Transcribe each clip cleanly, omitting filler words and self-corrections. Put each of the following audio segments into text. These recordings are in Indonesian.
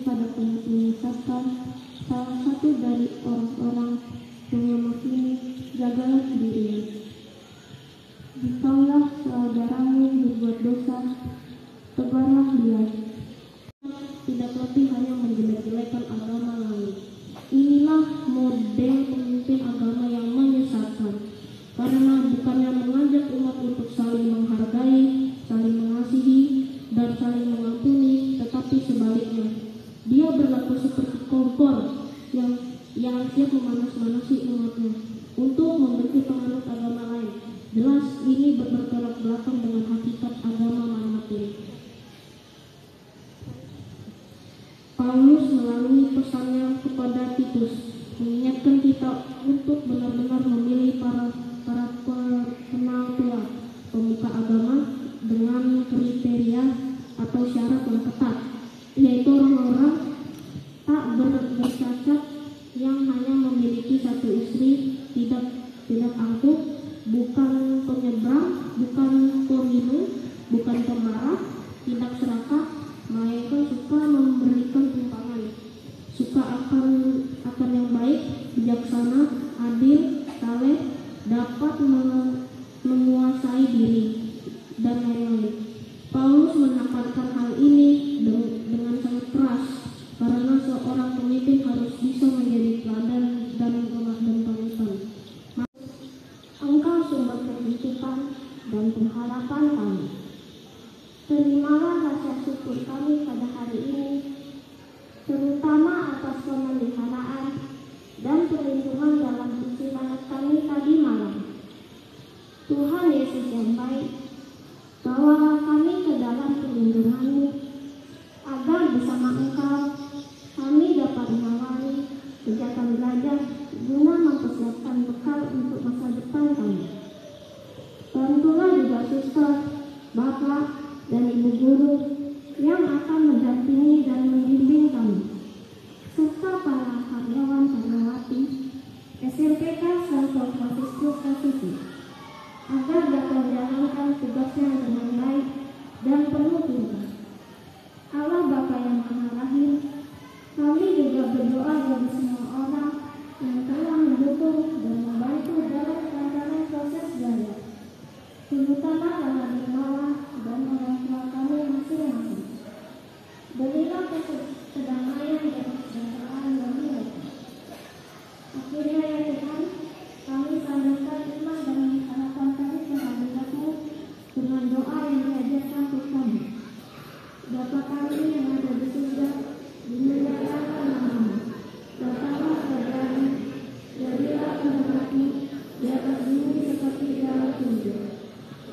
pada penyesatan salah satu dari orang-orang yang meyakini, jagalah dirinya. Jikalau saudaramu berbuat dosa, tegurlah dia. Tidak lebih hanya menjelek-jelekan agama lain. Inilah model pemimpin agama yang menyesatkan, karena bukannya mengajak umat untuk saling menghargai, saling mengasihi, dan saling mengampuni, tetapi sebaliknya. Dia berlaku seperti kompor yang siap memanas-manasi umatnya untuk membenci penganut agama lain. Jelas ini bertolak belakang dengan hakikat agama manapun. Paulus melalui pesannya kepada Titus mengingatkan kita untuk benar-benar memilih para penatua, pemuka agama dengan kriteria atau syarat yang ketat, yaitu orang-orang tak bercacat yang hanya memiliki satu istri, tidak angkuh, bukan penyeberang, bukan pembunuh, bukan pemarah, tidak serakah, melainkan suka memberikan tumpangan, suka akan yang baik, bijaksana, adil, saleh, dapat menguasai diri, dan lain-lain. Paulus menekankan hal ini dengan sangat keras, karena seorang pemimpin harus bisa menjadi teladan dan panutan. Engkau sumber kehidupan dan pengharapan kami. Terimalah rasa syukur kami pada hari ini, terutama atas pemeliharaan dan perlindungan dalam istirahat kami tadi malam. Tuhan Yesus yang baik, bawalah kami ke dalam perlindungan-Mu, agar bersama Engkau kami dapat mengawali kegiatan belajar guna mempersiapkan bekal untuk masa depan kami. Bantulah juga suster, bapak, dan ibu guru yang akan mendampingi dan membimbing kami, serta para karyawan-karyawati SMPK Santo Fransiskus Assisi, agar dapat menjalankan tugasnya dengan baik dan penuh cinta. Allah Bapa yang Maha Rahim, kami juga berdoa bagi semua orang yang telah mendukung dan membantu dalam perancangan proses belajar, terutama para dermawan dan orang tua kami masing-masing. Berilah kedamaian dan kesejahteraan bagi mereka. Akhirnya ya Tuhan, kami sandarkan iman dan harapan kami kehadirat-Mu dengan doa yang diajarkan kami. Bapa kami yang ada di surga, dimuliakanlah nama-Mu. Datanglah kerajaan-Mu, jadilah kehendak-Mu di atas bumi seperti di dalam surga.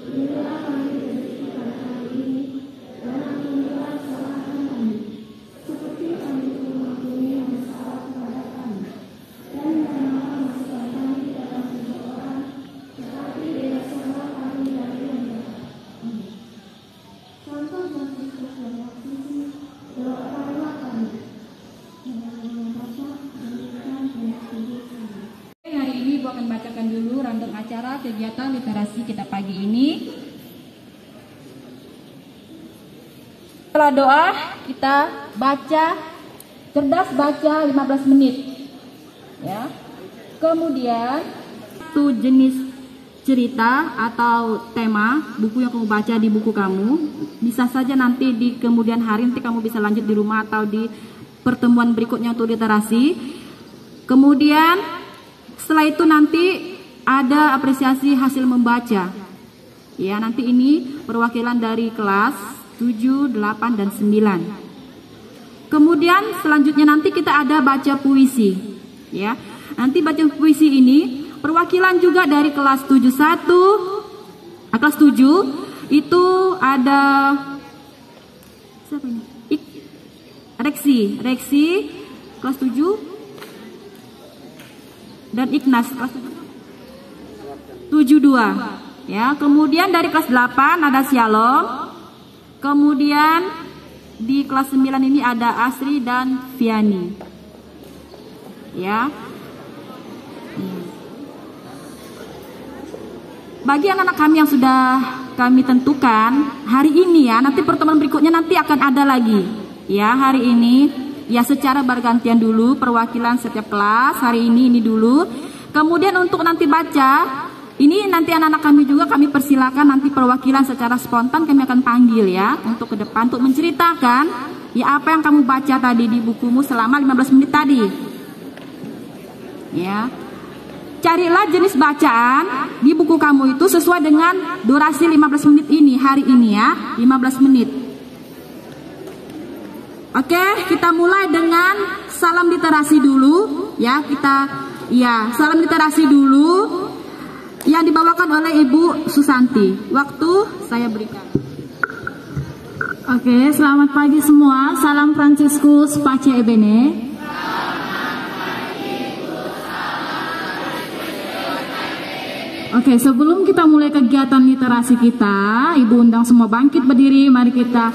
Berilah kami rezeki pada hari ini, dan ampunilah kesalahan kami, seperti kami mengampuni yang bersalah kepada kami. Dan janganlah masukkan kami dalam pencobaan, tetapi bebaskanlah kami dari yang jahat. Santo Fransiskus dari Assisi, doakanlah kami. Hari ini Ibu akan bacakan dulu random acara kegiatan literasi kita pagi ini. Setelah doa, kita baca, cerdas baca 15 menit. Ya. Kemudian, itu jenis cerita atau tema buku yang kamu baca di buku kamu. Bisa saja nanti di kemudian hari nanti kamu bisa lanjut di rumah atau di pertemuan berikutnya untuk literasi. Kemudian setelah itu nanti ada apresiasi hasil membaca. Ya, nanti ini perwakilan dari kelas 7, 8, dan 9. Kemudian selanjutnya nanti kita ada baca puisi. Ya, nanti baca puisi ini perwakilan juga dari kelas 71, kelas 7 itu ada siapa ini? Reksi kelas 7 dan Ignas kelas 72. Ya, kemudian dari kelas 8 ada Shalom. Kemudian di kelas 9 ini ada Asri dan Viani. Ya. Bagi anak-anak kami yang sudah kami tentukan hari ini ya, nanti pertemuan berikutnya nanti akan ada lagi. Ya, hari ini ya secara bergantian dulu perwakilan setiap kelas. Hari ini dulu. Kemudian untuk nanti baca, ini nanti anak-anak kami juga kami persilakan nanti perwakilan secara spontan kami akan panggil ya untuk ke depan untuk menceritakan ya apa yang kamu baca tadi di bukumu selama 15 menit tadi. Ya. Carilah jenis bacaan di buku kamu itu sesuai dengan durasi 15 menit ini, hari ini ya, 15 menit. Oke, kita mulai dengan salam literasi dulu ya, salam literasi dulu yang dibawakan oleh Ibu Susanti. Waktu saya berikan. Oke, selamat pagi semua. Salam Fransiskus Pace Ebene. Oke, sebelum kita mulai kegiatan literasi kita, Ibu undang semua bangkit berdiri. Mari kita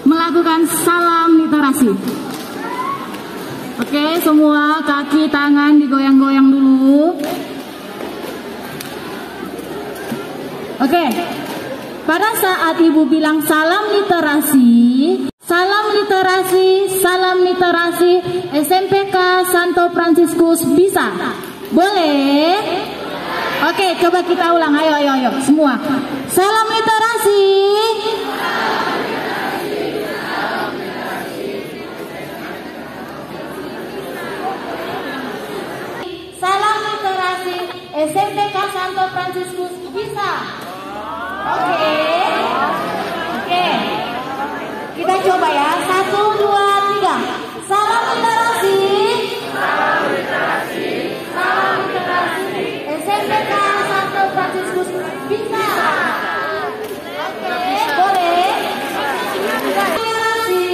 melakukan salam literasi. Oke, semua kaki tangan digoyang-goyang dulu. Oke, pada saat Ibu bilang salam literasi, SMPK Santo Fransiskus bisa? Boleh? Oke, coba kita ulang. Ayo, semua. Salam literasi. Salam literasi SMPK Santo Fransiskus bisa. Oke. Kita coba ya. 1, 2, 3. Salam literasi. SMPK Santo Fransiskus bisa. Oke, boleh. Literasi.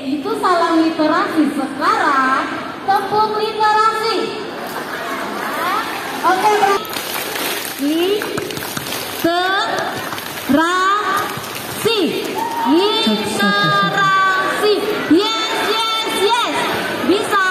Itu salam literasi. Sekarang tepuk literasi. Oke, literasi. Yes. Bisa.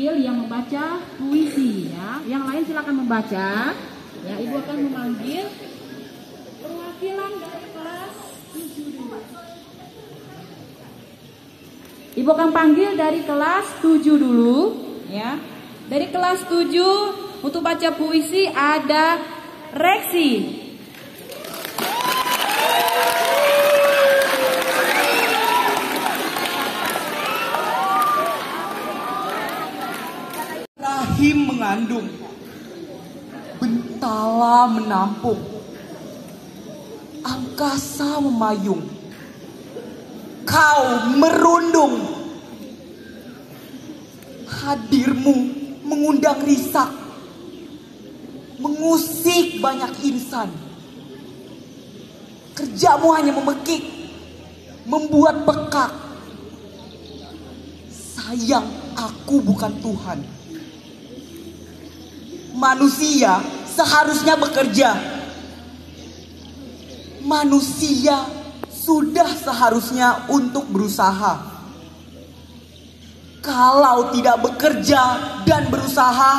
Yang membaca puisi ya. Yang lain silakan membaca. Ya, Ibu akan memanggil perwakilan dari kelas 7 dulu. Ibu akan panggil dari kelas 7 dulu ya. Dari kelas 7 untuk baca puisi ada Reksi. Angkasa menampung, angkasa memayung, kau merundung. Hadirmu mengundang risak, mengusik banyak insan. Kerjamu hanya memekik, membuat pekak. Sayang, aku bukan Tuhan. Manusia seharusnya bekerja. Manusia sudah seharusnya untuk berusaha. Kalau tidak bekerja dan berusaha,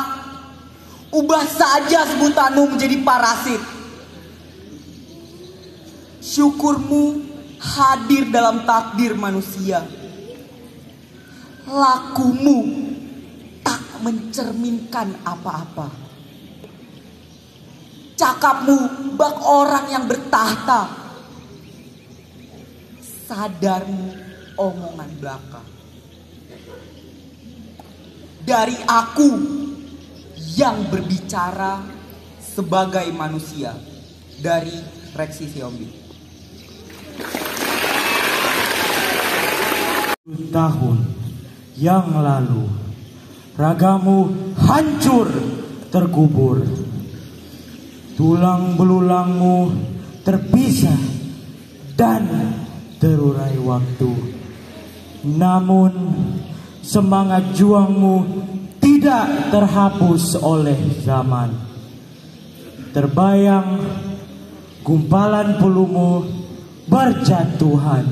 ubah saja sebutanmu menjadi parasit. Syukurmu hadir dalam takdir manusia. Lakumu tak mencerminkan apa-apa. Cakapmu bak orang yang bertahta. Sadarmu omongan belaka. Dari aku yang berbicara sebagai manusia. Dari Reksi Siombi. 10 tahun yang lalu, ragamu hancur terkubur. Tulang belulangmu terpisah dan terurai waktu. Namun semangat juangmu tidak terhapus oleh zaman. Terbayang gumpalan pelumu berjatuhan.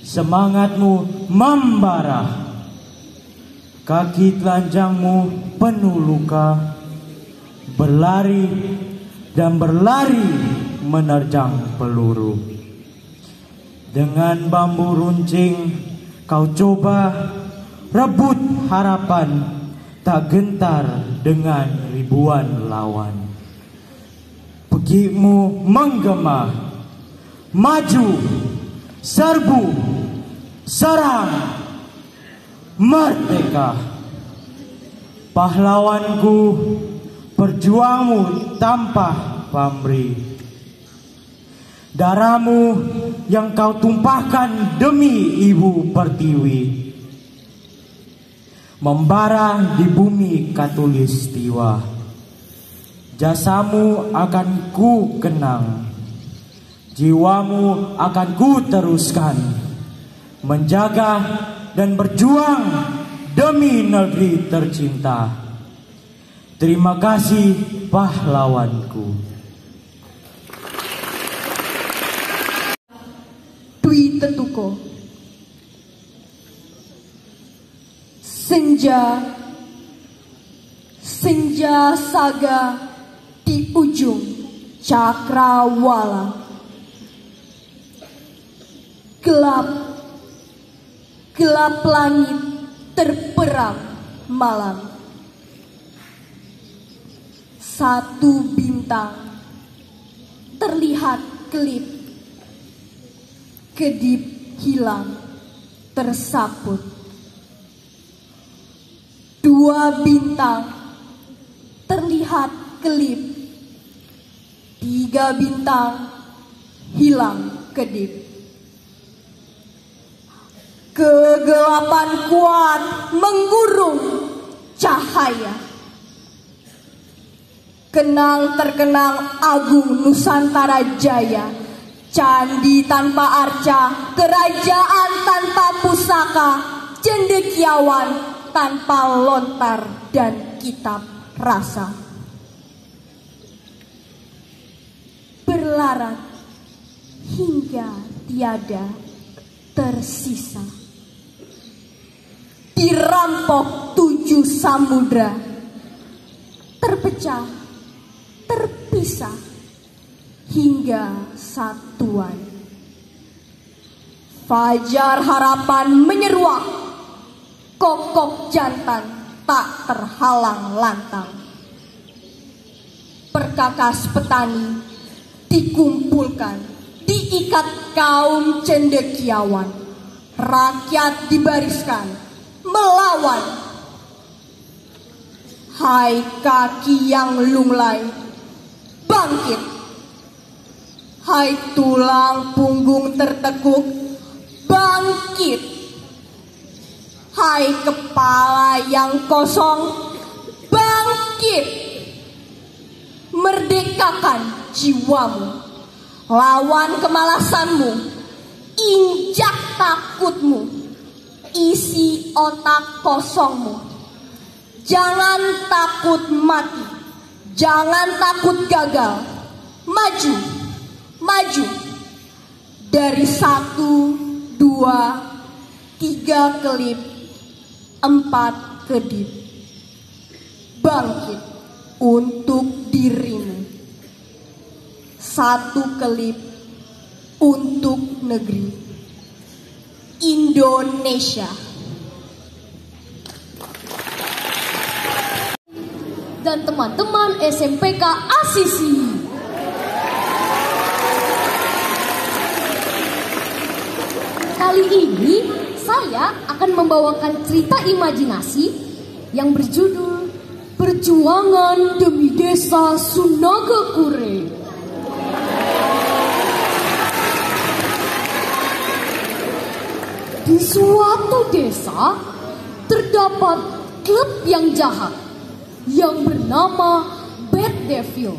Semangatmu membara. Kaki telanjangmu penuh luka. Berlari dan berlari menerjang peluru. Dengan bambu runcing kau coba rebut harapan, tak gentar dengan ribuan lawan. Pegimu menggema, maju, serbu, serang, merdeka. Pahlawanku, perjuangmu tanpa pamrih. Darahmu yang kau tumpahkan demi Ibu Pertiwi membara di bumi Katulistiwa. Jasamu akan ku kenang, jiwamu akan ku teruskan, menjaga dan berjuang demi negeri tercinta. Terima kasih pahlawanku. Dwi Tetuko. Senja, senja saga di ujung cakrawala. Gelap, gelap langit terperang malam. Satu bintang terlihat kelip, kedip hilang tersaput. Dua bintang terlihat kelip, tiga bintang hilang kedip. Kegelapan kuat menggurung cahaya. Kenang terkenang agung Nusantara Jaya. Candi tanpa arca, kerajaan tanpa pusaka, cendekiawan tanpa lontar dan kitab rasa. Berlarat hingga tiada tersisa. Dirampok 7 samudra, terpecah, terpisah hingga satuan. Fajar harapan menyeruak, kokok jantan tak terhalang lantang. Perkakas petani dikumpulkan, diikat kaum cendekiawan. Rakyat dibariskan melawan. Hai kaki yang lunglai, bangkit. Hai tulang punggung tertekuk, bangkit. Hai kepala yang kosong, bangkit. Merdekakan jiwamu, lawan kemalasanmu, injak takutmu, isi otak kosongmu. Jangan takut mati, jangan takut gagal. Maju, maju. Dari 1, 2, 3 kelip, 4 kedip. Bangkit untuk dirimu. 1 kelip untuk negeri Indonesia. Dan teman-teman SMPK Asisi. Kali ini saya akan membawakan cerita imajinasi yang berjudul Perjuangan Demi Desa Sunagakure. Di suatu desa terdapat klub yang jahat yang bernama Bad Devil.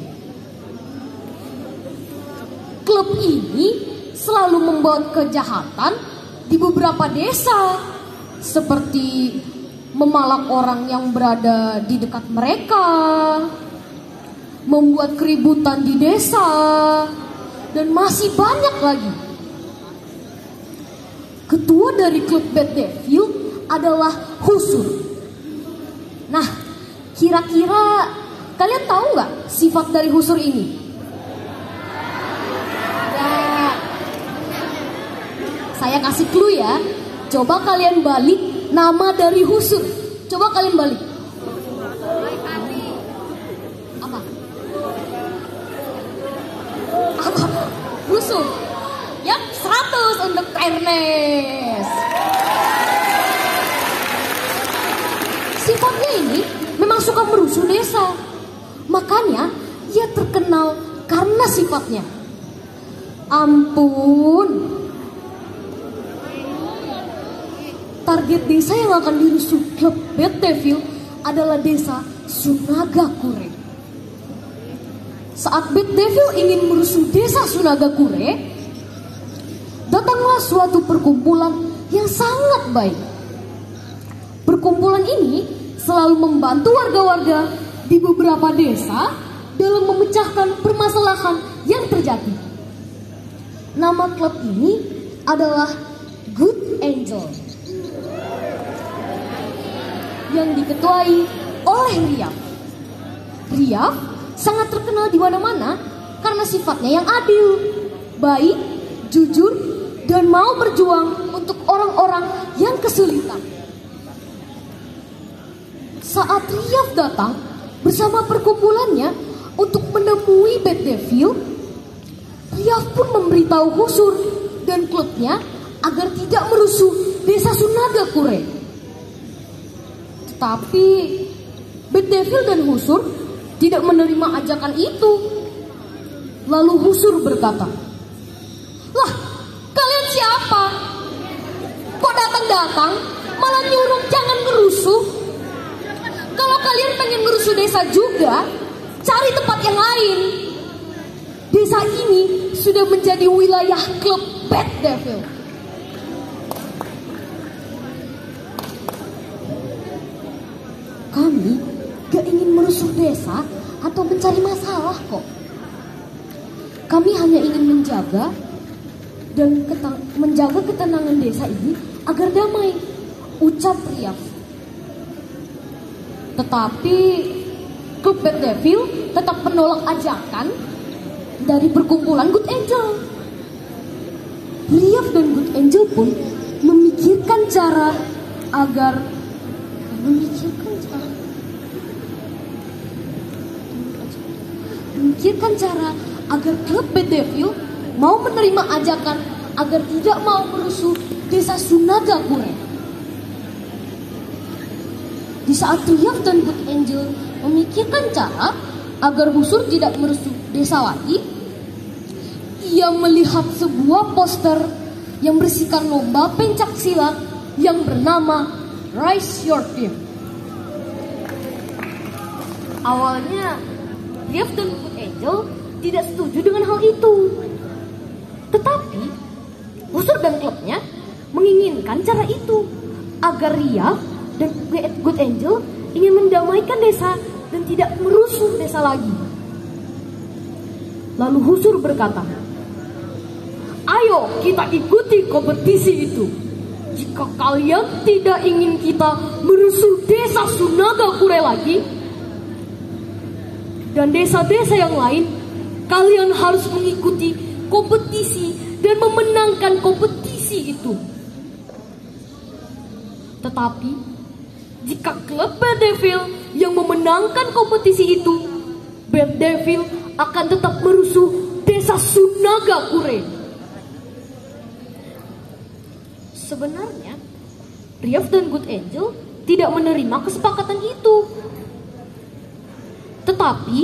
Klub ini selalu membuat kejahatan di beberapa desa, seperti memalak orang yang berada di dekat mereka, membuat keributan di desa, dan masih banyak lagi. Ketua dari klub Bad Devil adalah Husur. Nah, kira-kira kalian tahu nggak sifat dari Husur ini? Nah, saya kasih clue ya. Coba kalian balik nama dari Husur. Coba kalian balik. Apa? Apa? Husur. Ya, 100 untuk Ernest. Sifatnya ini memang suka merusuh desa. Makanya ia terkenal karena sifatnya. Ampun. Target desa yang akan dirusuh klub Bad Devil adalah desa Sunagakure. Saat Bad Devil ingin merusuh desa Sunagakure, datanglah suatu perkumpulan yang sangat baik. Perkumpulan ini selalu membantu warga-warga di beberapa desa dalam memecahkan permasalahan yang terjadi. Nama klub ini adalah Good Angel, yang diketuai oleh Riaf. Riaf sangat terkenal di mana-mana karena sifatnya yang adil, baik, jujur, dan mau berjuang untuk orang-orang yang kesulitan. Saat Riaf datang bersama perkumpulannya untuk menemui Bad Devil, Riaf pun memberitahu Husur dan klubnya agar tidak merusuh desa Sunagakure. Tetapi Bad Devil dan Husur tidak menerima ajakan itu. Lalu Husur berkata, "Lah, kalian siapa? Kok datang-datang malah nyuruh jangan ngerusuh? Kalau kalian pengen ngerusuh desa juga, cari tempat yang lain. Desa ini sudah menjadi wilayah klub Bad Devil." Kami gak ingin merusuh desa atau mencari masalah kok. Kami hanya ingin menjaga dan menjaga ketenangan desa ini agar damai, ucap Riaf. Tetapi klub Bad Devil tetap menolak ajakan dari perkumpulan Good Angel. Riaf dan Good Angel pun memikirkan cara agar klub Bad Devil mau menerima ajakan agar tidak mau merusuh desa Sunagakure. Di saat Riaf dan Good Angel memikirkan cara, agar Husur tidak merusuh desa lagi, ia melihat sebuah poster yang berisikan lomba pencak silat yang bernama Rise Your Team. Awalnya, Riaf dan Good Angel tidak setuju dengan hal itu. Tetapi, Husur dan klubnya menginginkan cara itu agar Riaf dan Good Angel ingin mendamaikan desa dan tidak merusuh desa lagi. Lalu Husur berkata, "Ayo kita ikuti kompetisi itu. Jika kalian tidak ingin kita merusuh desa Sunagakure lagi dan desa-desa yang lain, kalian harus mengikuti kompetisi dan memenangkan kompetisi itu. Tetapi jika klub Bad Devil yang memenangkan kompetisi itu, Bad Devil akan tetap merusuh desa Sunagakure." Sebenarnya, Riaf dan Good Angel tidak menerima kesepakatan itu. Tetapi,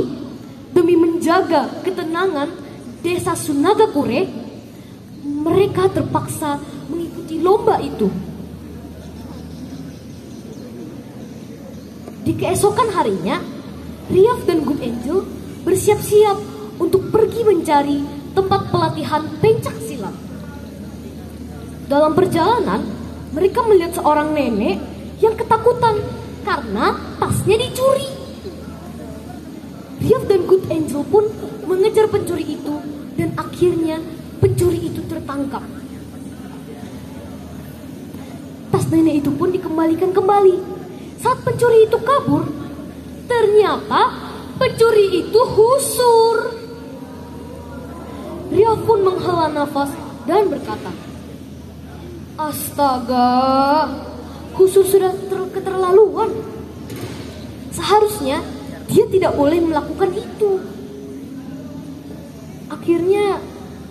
demi menjaga ketenangan desa Sunagakure, mereka terpaksa mengikuti lomba itu. Di keesokan harinya, Riaf dan Good Angel bersiap-siap untuk pergi mencari tempat pelatihan pencak silat. Dalam perjalanan, mereka melihat seorang nenek yang ketakutan karena tasnya dicuri. Riaf dan Good Angel pun mengejar pencuri itu dan akhirnya pencuri itu tertangkap. Tas nenek itu pun dikembalikan kembali. Saat pencuri itu kabur, ternyata pencuri itu Husur. Riaf pun menghela nafas dan berkata, "Astaga, Husur sudah keterlaluan. Seharusnya dia tidak boleh melakukan itu." Akhirnya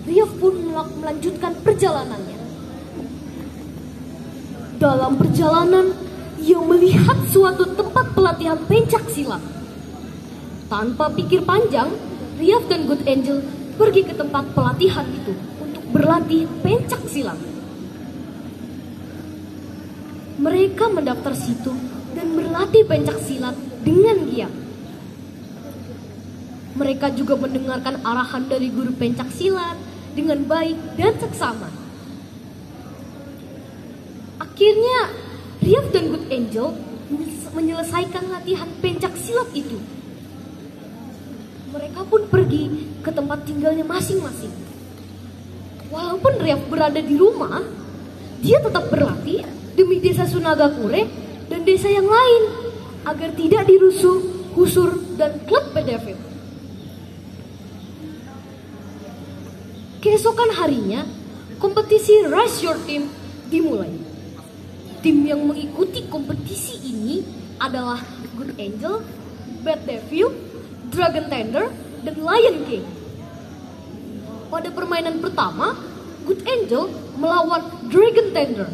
Riaf pun melanjutkan perjalanannya. Dalam perjalanan, ia melihat suatu tempat pelatihan pencak silat. Tanpa pikir panjang, Riaf dan Good Angel pergi ke tempat pelatihan itu untuk berlatih pencak silat. Mereka mendaftar situ dan berlatih pencak silat dengan giat. Mereka juga mendengarkan arahan dari guru pencak silat dengan baik dan seksama. Akhirnya, Riaf dan Good Angel menyelesaikan latihan pencak silat itu. Mereka pun pergi ke tempat tinggalnya masing-masing. Walaupun Riaf berada di rumah, dia tetap berlatih demi desa Sunagakure dan desa yang lain agar tidak dirusuh Husur dan klub Bad Devil. Keesokan harinya, kompetisi Rise Your Team dimulai. Tim yang mengikuti kompetisi ini adalah Good Angel, Bad Devil, Dragon Tender, dan Lion King. Pada permainan pertama, Good Angel melawan Dragon Tender.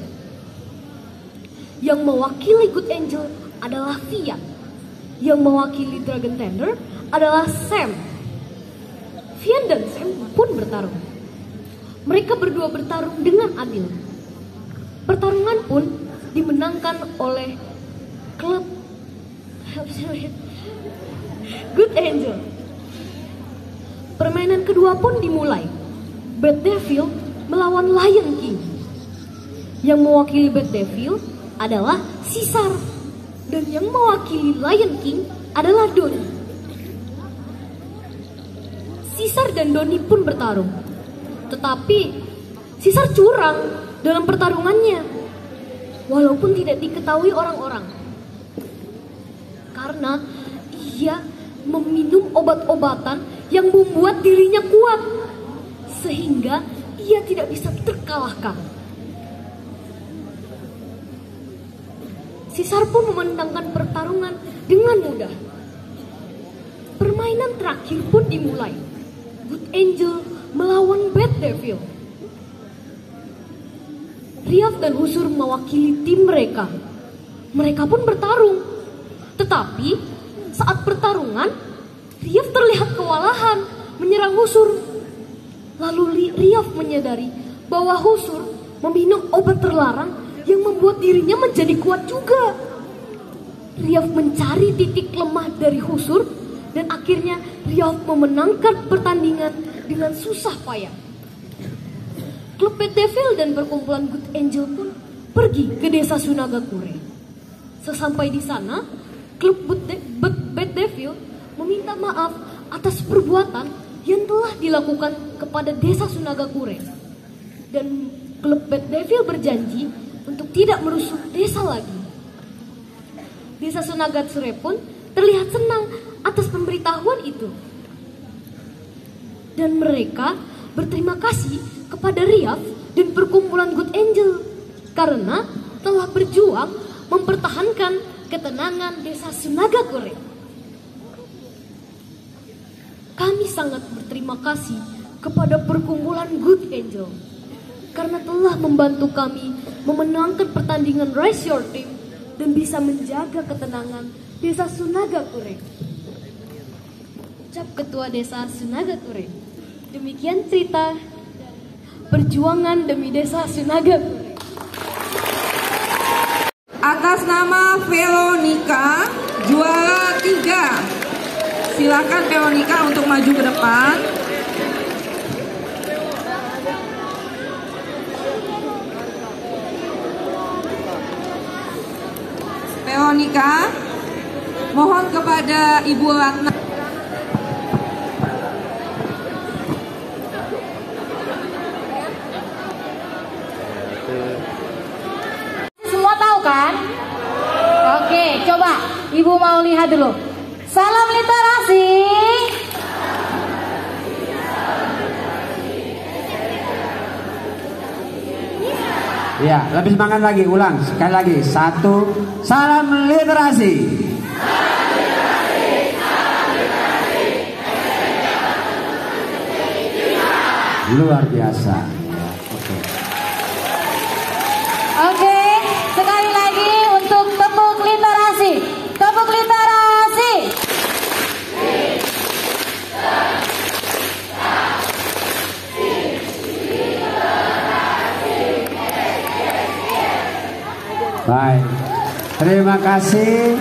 Yang mewakili Good Angel adalah Fian. Yang mewakili Dragon Tender adalah Sam. Fian dan Sam pun bertarung. Mereka berdua bertarung dengan adil. Pertarungan pun dimenangkan oleh klub Good Angel. Permainan kedua pun dimulai. Bad Devil melawan Lion King. Yang mewakili Bad Devil adalah Caesar, dan yang mewakili Lion King adalah Donnie. Caesar dan Donnie pun bertarung, tetapi Caesar curang dalam pertarungannya, walaupun tidak diketahui orang-orang, karena ia meminum obat-obatan yang membuat dirinya kuat, sehingga ia tidak bisa terkalahkan. Caesar pun memenangkan pertarungan dengan mudah. Permainan terakhir pun dimulai. Good Angel melawan Bad Devil. Riaf dan Husur mewakili tim mereka. Mereka pun bertarung. Tetapi saat pertarungan, Riyaf terlihat kewalahan menyerang Husur. Lalu Riyaf menyadari bahwa Husur meminum obat terlarang yang membuat dirinya menjadi kuat juga. Riyaf mencari titik lemah dari Husur dan akhirnya Riyaf memenangkan pertandingan dengan susah payah. Klub Bad Devil dan perkumpulan Good Angel pun pergi ke desa Sunagakure. Sesampai di sana, klub Bad Devil meminta maaf atas perbuatan yang telah dilakukan kepada desa Sunagakure. Dan klub Bad Devil berjanji untuk tidak merusuh desa lagi. Desa Sunagakure pun terlihat senang atas pemberitahuan itu. Dan mereka berterima kasih kepada Riyaf dan perkumpulan Good Angel karena telah berjuang mempertahankan ketenangan desa Sunagakure. Kami sangat berterima kasih kepada perkumpulan Good Angel karena telah membantu kami memenangkan pertandingan Raise Your Team dan bisa menjaga ketenangan desa Sunagakure. Ucap Ketua Desa Sunagakure. Demikian cerita perjuangan demi desa Sunagakure. Atas nama Veronica, juara 3. Silakan Veronica untuk maju ke depan. Veronica, mohon kepada Ibu Ratna. Semua tahu kan? Oke, coba Ibu mau lihat dulu. Salam literasi. Ya, lebih semangat lagi. Ulang sekali lagi. 1. Salam literasi. Luar biasa. Oke, sekali lagi untuk tepuk literasi. Tepuk literasi. Baik. Terima kasih.